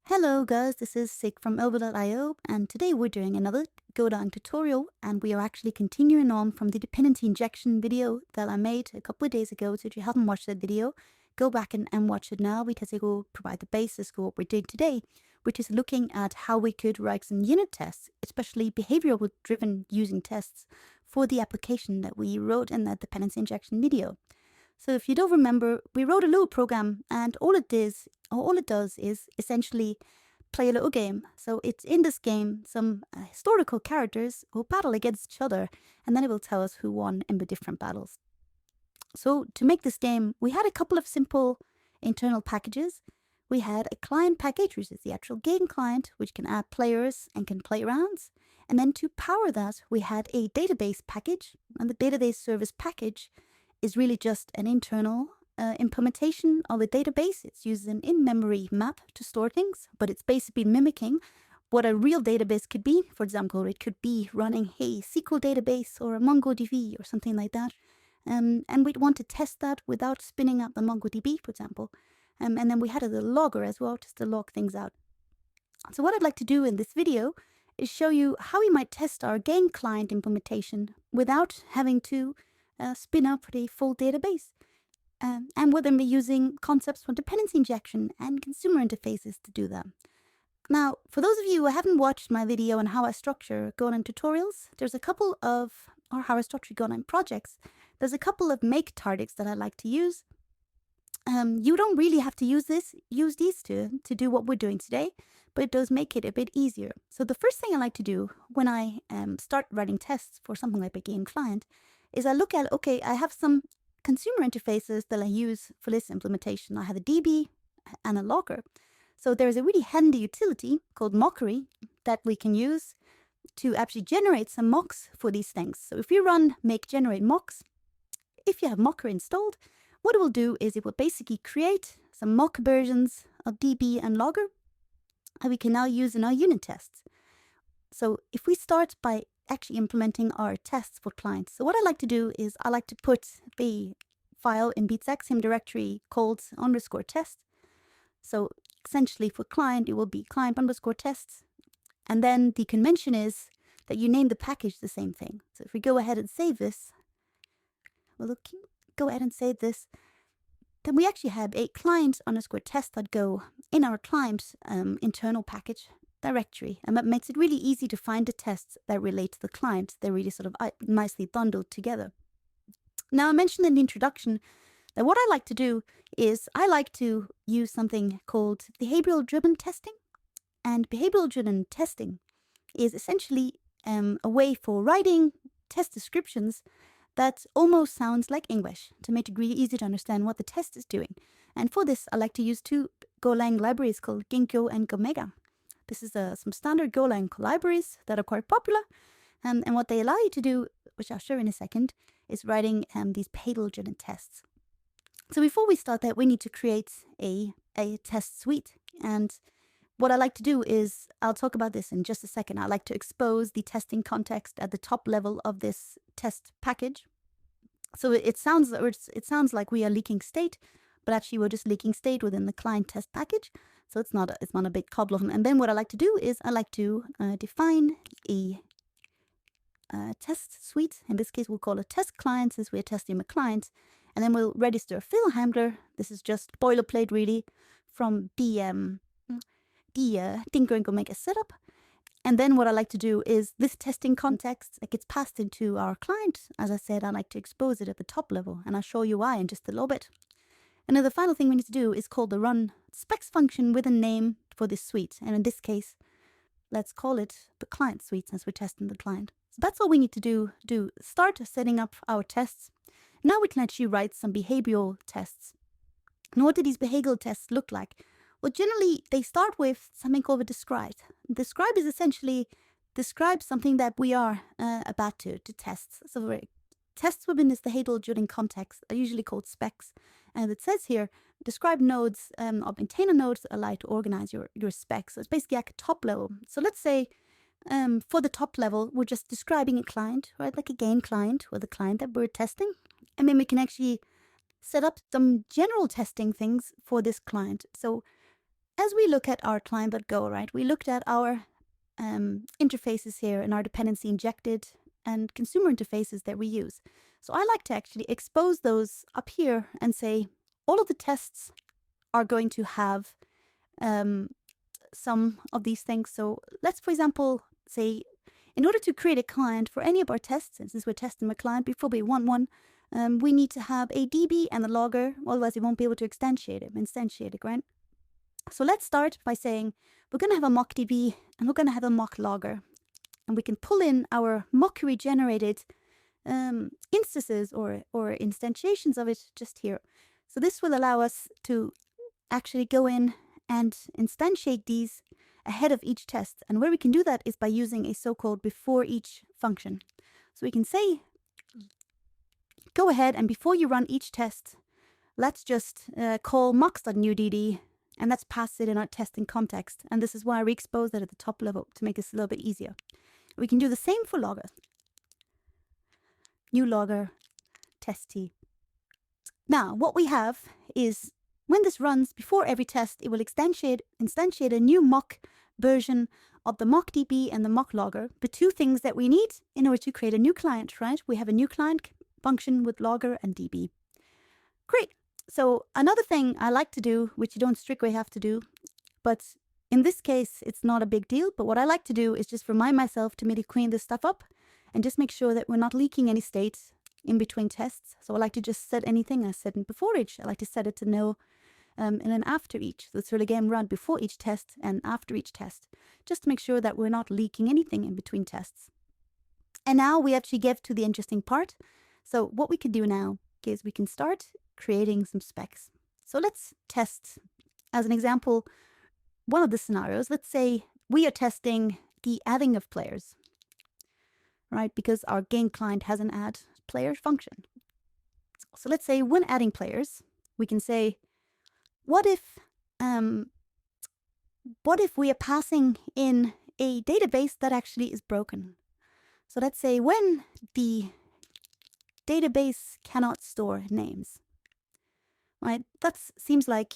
Hello guys, this is Sig from Over.io, and today we're doing another Golang tutorial, and we are actually continuing on from the dependency injection video that I made a couple of days ago. So if you haven't watched that video, go back and watch it now, because it will provide the basis for what we're doing today, which is looking at how we could write some unit tests, especially behavior-driven using tests for the application that we wrote in that dependency injection video. So if you don't remember, we wrote a little program, and all it does is essentially play a little game. So it's in this game some historical characters who battle against each other, and then it will tell us who won in the different battles. So to make this game, we had a couple of simple internal packages. We had a client package, which is the actual game client, which can add players and can play rounds. And then to power that, we had a database package, and the database service package is really just an internal implementation of a database. It's using an in-memory map to store things, but it's basically mimicking what a real database could be. For example, it could be running a SQL database or a MongoDB or something like that. And we'd want to test that without spinning up the MongoDB, for example. And then we had a little logger as well, just to log things out. So what I'd like to do in this video is show you how we might test our game client implementation without having to spin up the full database. And we'll then be using concepts from dependency injection and consumer interfaces to do that. Now, for those of you who haven't watched my video on how I structure Golang tutorials, there's a couple of, or how I structure Golang projects, there's a couple of make targets that I like to use. You don't really have to use these to do what we're doing today, but it does make it a bit easier. So the first thing I like to do when I start writing tests for something like a game client is I look at, okay, I have some consumer interfaces that I use for this implementation. I have a DB and a logger. So there's a really handy utility called Mockery that we can use to actually generate some mocks for these things. So if you run make generate mocks, if you have Mockery installed, what it will do is it will basically create some mock versions of DB and logger that we can now use in our unit tests. So if we start by actually implementing our tests for clients. So what I like to do is I like to put the file in the exact same directory called _test. So essentially for client, it will be client_tests. And then the convention is that you name the package the same thing. So if we go ahead and save this, go ahead and save this, then we actually have a client_test.go in our client internal package directory, and that makes it really easy to find the tests that relate to the client. They're really sort of nicely bundled together. Now, I mentioned in the introduction that what I like to do is I like to use something called behavioral-driven testing. And behavioral-driven testing is essentially a way for writing test descriptions that almost sounds like English, to make it really easy to understand what the test is doing. And for this, I like to use two Golang libraries called Ginkgo and Gomega. This is some standard Golang libraries that are quite popular. And what they allow you to do, which I'll show in a second, is writing these behavioral-driven tests. So before we start that, we need to create a test suite. And what I like to do is, I'll talk about this in just a second. I like to expose the testing context at the top level of this test package. So it sounds like we are leaking state, but actually we're just leaking state within the client test package. So it's not a big problem. And then what I like to do is I like to define a test suite. In this case, we'll call it test client, since we're testing a client. And then we'll register a fill handler. This is just boilerplate, really, from the Ginkgo and Gomega setup. And then what I like to do is this testing context that gets passed into our client. As I said, I like to expose it at the top level, and I'll show you why in just a little bit. And then the final thing we need to do is call the run specs function with a name for this suite. And in this case, let's call it the client suite, since we're testing the client. So that's all we need to do. Start setting up our tests. Now we can actually write some behavioral tests. And what do these behavioral tests look like? Well, generally, they start with something called a describe. Describe is essentially describe something that we are about to test. So tests within this behavioral-driven context are usually called specs. And it says here, describe nodes or maintainer nodes that allow you to organize your specs. So it's basically like a top level. So let's say for the top level, we're just describing a client, right? Like a game client, or the client that we're testing. And then we can actually set up some general testing things for this client. So as we look at our client.go, right, we looked at our interfaces here and our dependency injected and consumer interfaces that we use. So I like to actually expose those up here and say all of the tests are going to have some of these things. So let's, for example, say in order to create a client for any of our tests, and since we're testing a client before we want one, we need to have a DB and a logger, otherwise we won't be able to instantiate it, right? So let's start by saying we're going to have a mock DB and we're going to have a mock logger. And we can pull in our mock regenerated instances or instantiations of it just here. So this will allow us to actually go in and instantiate these ahead of each test. And where we can do that is by using a so-called before each function. So we can say, go ahead and before you run each test, let's just call mocks.newDD and let's pass it in our testing context. And this is why we expose that at the top level to make this a little bit easier. We can do the same for logger. New logger, test T. Now, what we have is when this runs before every test, it will instantiate a new mock version of the mock DB and the mock logger, the two things that we need in order to create a new client, right? We have a new client function with logger and DB. Great. So another thing I like to do, which you don't strictly have to do, but in this case, it's not a big deal. But what I like to do is just remind myself to maybe clean this stuff up and just make sure that we're not leaking any state in between tests. So I like to just set anything I set in before each. I like to set it to no and then after each. So this will again run before each test and after each test, just to make sure that we're not leaking anything in between tests. And now we actually get to the interesting part. So what we can do now is we can start creating some specs. So let's test, as an example, one of the scenarios. Let's say we are testing the adding of players, right? Because our game client has an add player function. So let's say when adding players, we can say, what if we are passing in a database that actually is broken? So let's say when the database cannot store names, right? That seems like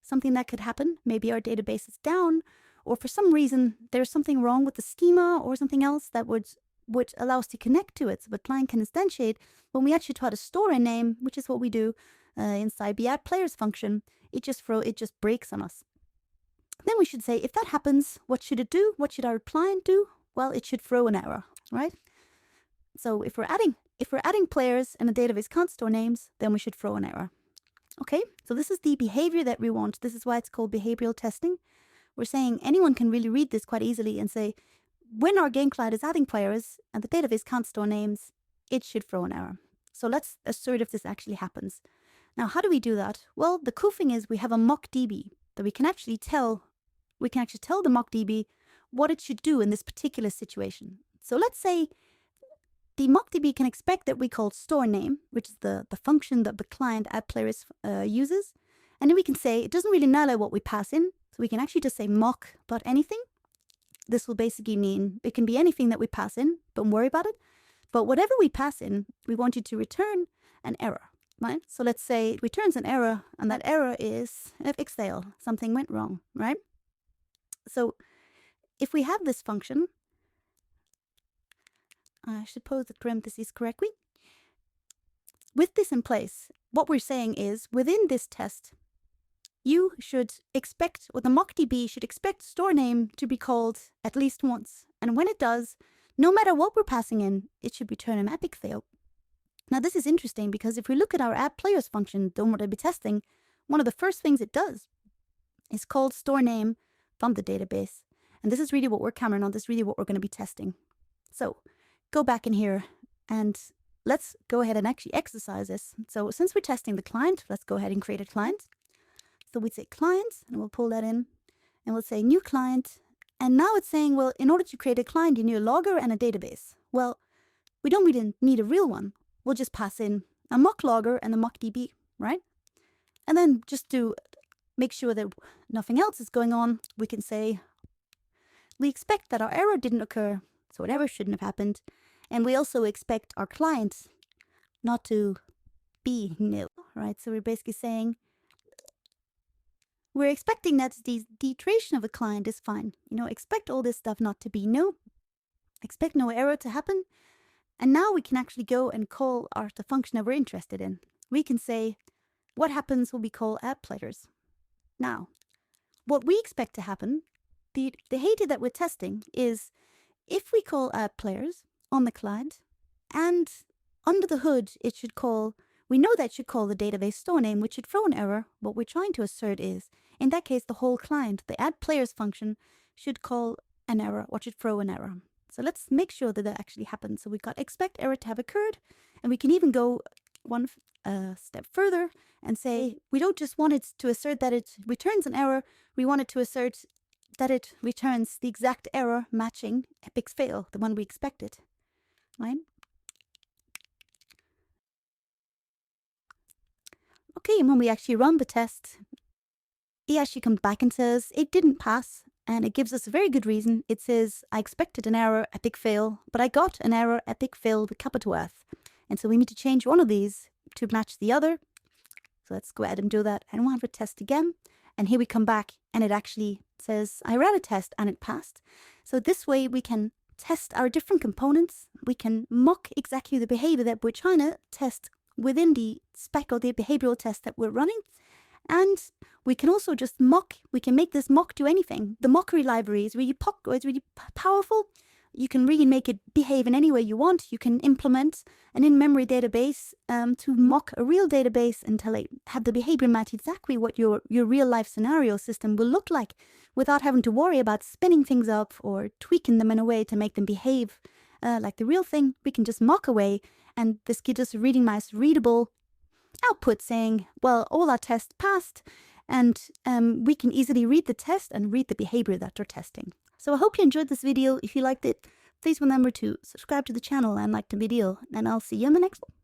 something that could happen. Maybe our database is down, or for some reason there's something wrong with the schema or something else that would allow us to connect to it. So the client can instantiate when we actually try to store a name, which is what we do inside the add players function. It just breaks on us. Then we should say, if that happens, what should it do? What should our client do? Well, it should throw an error, right? So if we're adding players and the database can't store names, then we should throw an error. Okay, so this is the behavior that we want. This is why it's called behavioral testing. We're saying anyone can really read this quite easily and say, when our game client is adding players and the database can't store names, it should throw an error. So let's assert if this actually happens. Now, how do we do that? Well, the cool thing is we have a mock DB that we can actually tell the mock DB what it should do in this particular situation. So let's say the mock DB can expect that we call store name, which is the function that the client add players uses. And then we can say it doesn't really matter what we pass in. So we can actually just say mock.anything. This will basically mean it can be anything that we pass in. Don't worry about it. But whatever we pass in, we want you to return an error. Right? So let's say it returns an error, and that error is fx fail. Something went wrong, right? So if we have this function, I should pose the parentheses correctly. With this in place, what we're saying is within this test, you should expect, or the mockDB should expect store name to be called at least once. And when it does, no matter what we're passing in, it should return an epic fail. Now, this is interesting because if we look at our add players function, the one we're testing, one of the first things it does is called store name from the database. And this is really what we're cameraing on. This is really what we're going to be testing. So go back in here and let's go ahead and actually exercise this. So since we're testing the client, let's go ahead and create a client. So we'd say client, and we'll pull that in, and we'll say new client. And now it's saying, well, in order to create a client, you need a logger and a database. Well, we don't really need a real one. We'll just pass in a mock logger and a mock DB, right? And then just to make sure that nothing else is going on, we can say, we expect that our error didn't occur, so an error shouldn't have happened. And we also expect our client not to be nil, right? So we're basically saying, we're expecting that the iteration of a client is fine. Expect all this stuff not to be expect no error to happen. And now we can actually go and call the function that we're interested in. We can say, what happens when we call add players? Now, what we expect to happen, the behavior that we're testing is if we call add players on the client, and under the hood, we know that it should call the database store name, which should throw an error. What we're trying to assert is, in that case, the whole client, the add players function, should call an error or should throw an error. So let's make sure that actually happens. So we've got expect error to have occurred, and we can even go one step further and say we don't just want it to assert that it returns an error, we want it to assert that it returns the exact error matching Epic's fail, the one we expected, right? Okay, and when we actually run the test, it actually comes back and says it didn't pass, and it gives us a very good reason. It says, I expected an error, epic fail, but I got an error, epic fail with capital F. And so we need to change one of these to match the other. So let's go ahead and do that. And we'll have a test again. And here we come back, and it actually says, I ran a test and it passed. So this way we can test our different components. We can mock exactly the behavior that we're trying to test within the spec or the behavioral test that we're running. And we can also just we can make this mock do anything. The mockery library is really powerful. You can really make it behave in any way you want. You can implement an in-memory database to mock a real database and have the behavior match exactly what your real-life scenario system will look like without having to worry about spinning things up or tweaking them in a way to make them behave like the real thing. We can just mock away, and this gives us a really nice readable output saying, well, all our tests passed, and we can easily read the test and read the behavior that they're testing. So I hope you enjoyed this video. If you liked it, please remember to subscribe to the channel and like the video, and I'll see you in the next one.